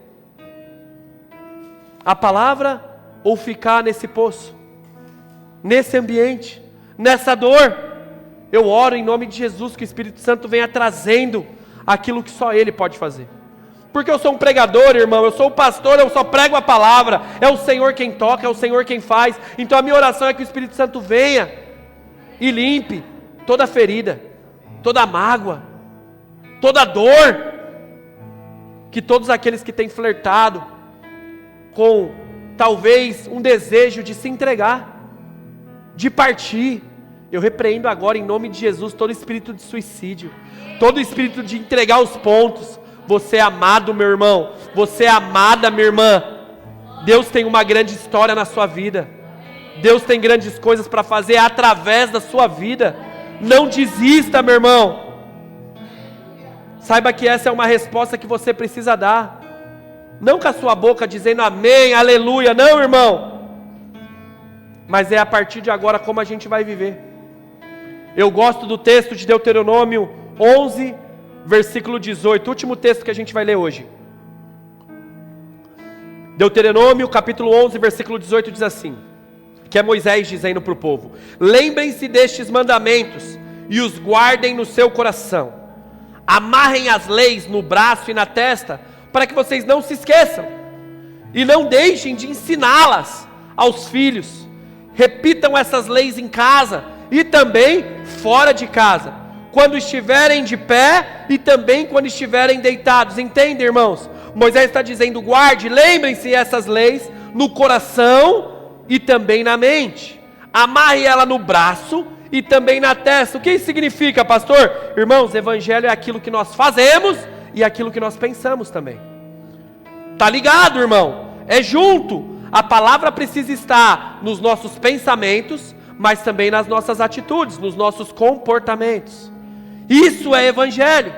[SPEAKER 1] A palavra ou ficar nesse poço, nesse ambiente, nessa dor? Eu oro em nome de Jesus que o Espírito Santo venha trazendo aquilo que só Ele pode fazer. Porque eu sou um pregador, irmão, eu sou um pastor, eu só prego a palavra. É o Senhor quem toca, é o Senhor quem faz. Então a minha oração é que o Espírito Santo venha e limpe toda ferida, toda mágoa, toda dor. Que todos aqueles que têm flertado com talvez um desejo de se entregar, de partir, eu repreendo agora em nome de Jesus todo espírito de suicídio, todo espírito de entregar os pontos. Você é amado, meu irmão, você é amada, minha irmã. Deus tem uma grande história na sua vida, Deus tem grandes coisas para fazer através da sua vida. Não desista, meu irmão. Saiba que essa é uma resposta que você precisa dar, não com a sua boca dizendo amém, aleluia, não, irmão, mas é a partir de agora como a gente vai viver. Eu gosto do texto de Deuteronômio 11, versículo 18, último texto que a gente vai ler hoje. Deuteronômio capítulo 11, versículo 18 diz assim, que é Moisés dizendo para o povo: lembrem-se destes mandamentos e os guardem no seu coração, amarrem as leis no braço e na testa, para que vocês não se esqueçam, e não deixem de ensiná-las aos filhos. Repitam essas leis em casa e também fora de casa, quando estiverem de pé e também quando estiverem deitados. Entende, irmãos? Moisés está dizendo: guarde, lembrem-se essas leis no coração e também na mente. Amarre ela no braço e também na testa. O que isso significa, pastor? Irmãos, evangelho é aquilo que nós fazemos e aquilo que nós pensamos também. Tá ligado, irmão? É junto. A palavra precisa estar nos nossos pensamentos, mas também nas nossas atitudes, nos nossos comportamentos. Isso é evangelho.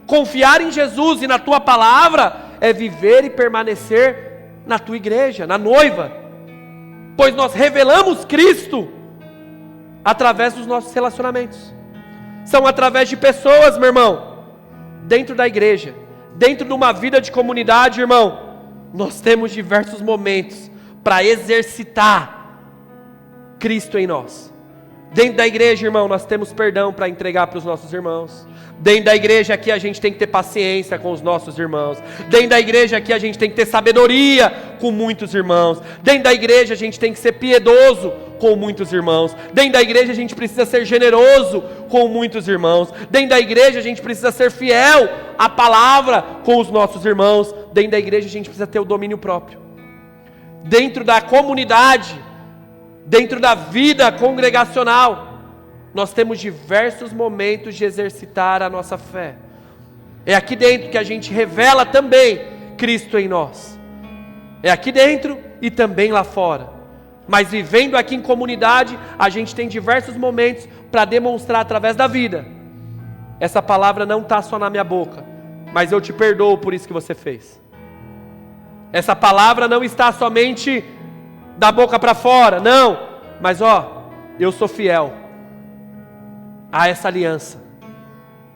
[SPEAKER 1] Confiar em Jesus e na tua palavra é viver e permanecer na tua igreja, na noiva, pois nós revelamos Cristo através dos nossos relacionamentos. São através de pessoas, meu irmão, dentro da igreja, dentro de uma vida de comunidade, irmão, nós temos diversos momentos para exercitar Cristo em nós. Dentro da igreja, irmão, nós temos perdão para entregar para os nossos irmãos. Dentro da igreja aqui a gente tem que ter paciência com os nossos irmãos. Dentro da igreja aqui a gente tem que ter sabedoria com muitos irmãos. Dentro da igreja a gente tem que ser piedoso com muitos irmãos. Dentro da igreja a gente precisa ser generoso com muitos irmãos. Dentro da igreja a gente precisa ser fiel à palavra com os nossos irmãos. Dentro da igreja a gente precisa ter o domínio próprio. Dentro da comunidade, dentro da vida congregacional, nós temos diversos momentos de exercitar a nossa fé. É aqui dentro que a gente revela também Cristo em nós. É aqui dentro e também lá fora. Mas vivendo aqui em comunidade, a gente tem diversos momentos para demonstrar através da vida. Essa palavra não está só na minha boca, mas eu te perdoo por isso que você fez. Essa palavra não está somente da boca para fora, não. Mas eu sou fiel a essa aliança.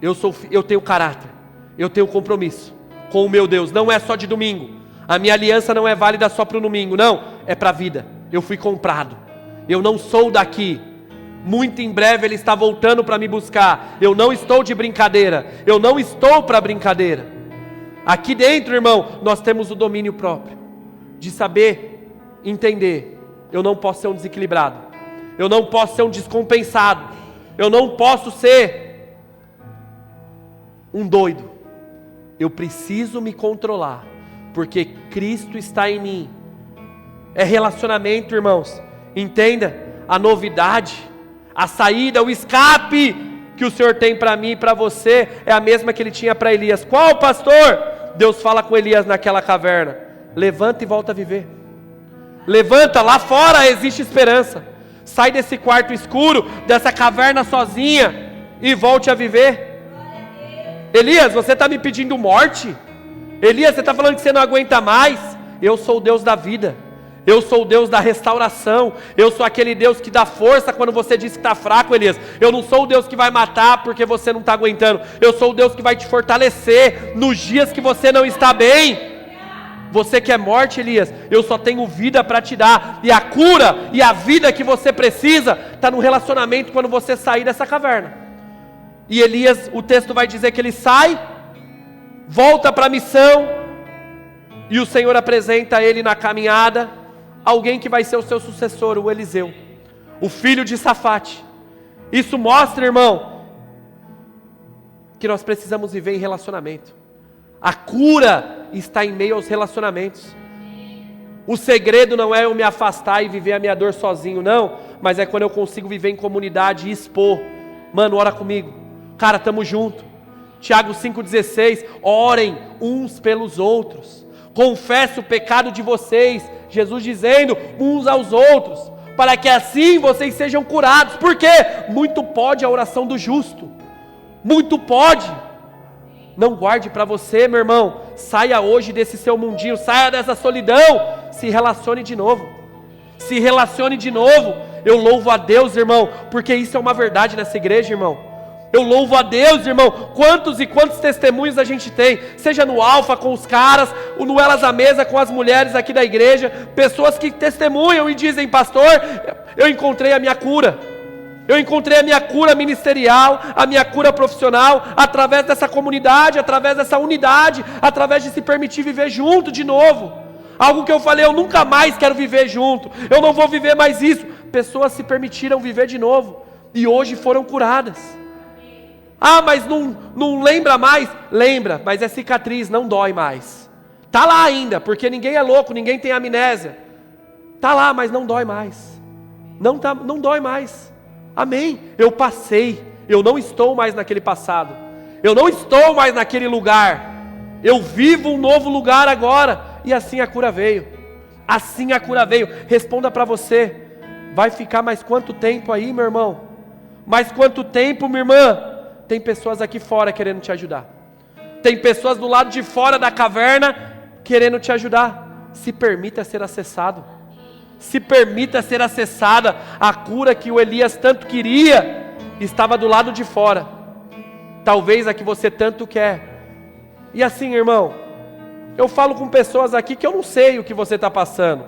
[SPEAKER 1] Eu tenho caráter, eu tenho compromisso com o meu Deus. Não é só de domingo. A minha aliança não é válida só para o domingo, não, é para a vida. Eu fui comprado, eu não sou daqui. Muito em breve Ele está voltando para me buscar. Eu não estou de brincadeira, eu não estou para brincadeira. Aqui dentro, irmão, nós temos o domínio próprio, de saber, entender. Eu não posso ser um desequilibrado, eu não posso ser um descompensado, eu não posso ser um doido. Eu preciso me controlar, porque Cristo está em mim. É relacionamento, irmãos. Entenda, a novidade, a saída, o escape que o Senhor tem para mim e para você é a mesma que Ele tinha para Elias. Qual, pastor? Deus fala com Elias naquela caverna: levanta e volta a viver. Levanta, lá fora existe esperança. Sai desse quarto escuro, dessa caverna sozinha e volte a viver. Elias, você está me pedindo morte? Elias, você está falando que você não aguenta mais? Eu sou o Deus da vida, eu sou o Deus da restauração, eu sou aquele Deus que dá força quando você diz que está fraco, Elias. Eu não sou o Deus que vai matar porque você não está aguentando, eu sou o Deus que vai te fortalecer nos dias que você não está bem. Você quer morte, Elias? Eu só tenho vida para te dar, e a cura e a vida que você precisa está no relacionamento quando você sair dessa caverna. E Elias, o texto vai dizer que ele sai, volta para a missão, e o Senhor apresenta a ele na caminhada alguém que vai ser o seu sucessor, o Eliseu, o filho de Safate. Isso mostra, irmão, que nós precisamos viver em relacionamento. A cura está em meio aos relacionamentos. O segredo não é eu me afastar e viver a minha dor sozinho, não, mas é quando eu consigo viver em comunidade e expor. Mano, ora comigo, cara, tamo junto. Tiago 5,16, orem uns pelos outros, confesse o pecado de vocês, Jesus dizendo uns aos outros, para que assim vocês sejam curados. Por quê? Muito pode a oração do justo, muito pode. Não guarde para você, meu irmão. Saia hoje desse seu mundinho, saia dessa solidão, se relacione de novo, se relacione de novo. Eu louvo a Deus, irmão, porque isso é uma verdade nessa igreja, irmão. Eu louvo a Deus, irmão. Quantos e quantos testemunhos a gente tem, seja no Alfa com os caras, ou no Elas à Mesa com as mulheres aqui da igreja, pessoas que testemunham e dizem: pastor, eu encontrei a minha cura, eu encontrei a minha cura ministerial, a minha cura profissional, através dessa comunidade, através dessa unidade, através de se permitir viver junto de novo. Algo que eu falei, eu nunca mais quero viver junto, eu não vou viver mais isso. Pessoas se permitiram viver de novo, e hoje foram curadas. Ah, mas não lembra mais? Lembra, mas é cicatriz, não dói mais. Está lá ainda, porque ninguém é louco, ninguém tem amnésia. Está lá, mas não dói mais. Não dói mais. Amém. Eu passei, eu não estou mais naquele passado, eu não estou mais naquele lugar, eu vivo um novo lugar agora. E assim a cura veio, assim a cura veio. Responda para você, vai ficar mais quanto tempo aí, meu irmão? Mais quanto tempo, minha irmã? Tem pessoas aqui fora querendo te ajudar, tem pessoas do lado de fora da caverna querendo te ajudar. Se permita ser acessado, se permita ser acessada. A cura que o Elias tanto queria estava do lado de fora, talvez a que você tanto quer. E assim, irmão, eu falo com pessoas aqui que eu não sei o que você está passando.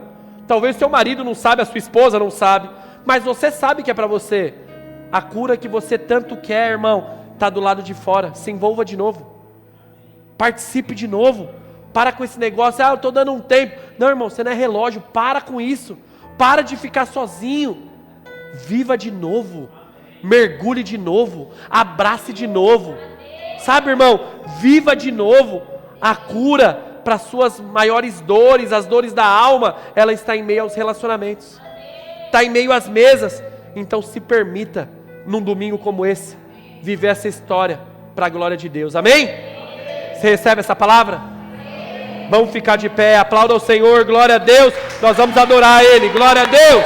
[SPEAKER 1] Talvez seu marido não sabe, a sua esposa não sabe, mas você sabe que é para você. A cura que você tanto quer, irmão, está do lado de fora. Se envolva de novo, participe de novo. Para com esse negócio, eu estou dando um tempo. Não, irmão, você não é relógio, para com isso. Para de ficar sozinho. Viva de novo, mergulhe de novo, abrace de novo. Sabe, irmão, viva de novo. A cura para suas maiores dores, as dores da alma, ela está em meio aos relacionamentos, está em meio às mesas. Então se permita, num domingo como esse, viver essa história para a glória de Deus. Amém? Você recebe essa palavra? Vamos ficar de pé, aplauda ao Senhor, glória a Deus. Nós vamos adorar Ele, glória a Deus.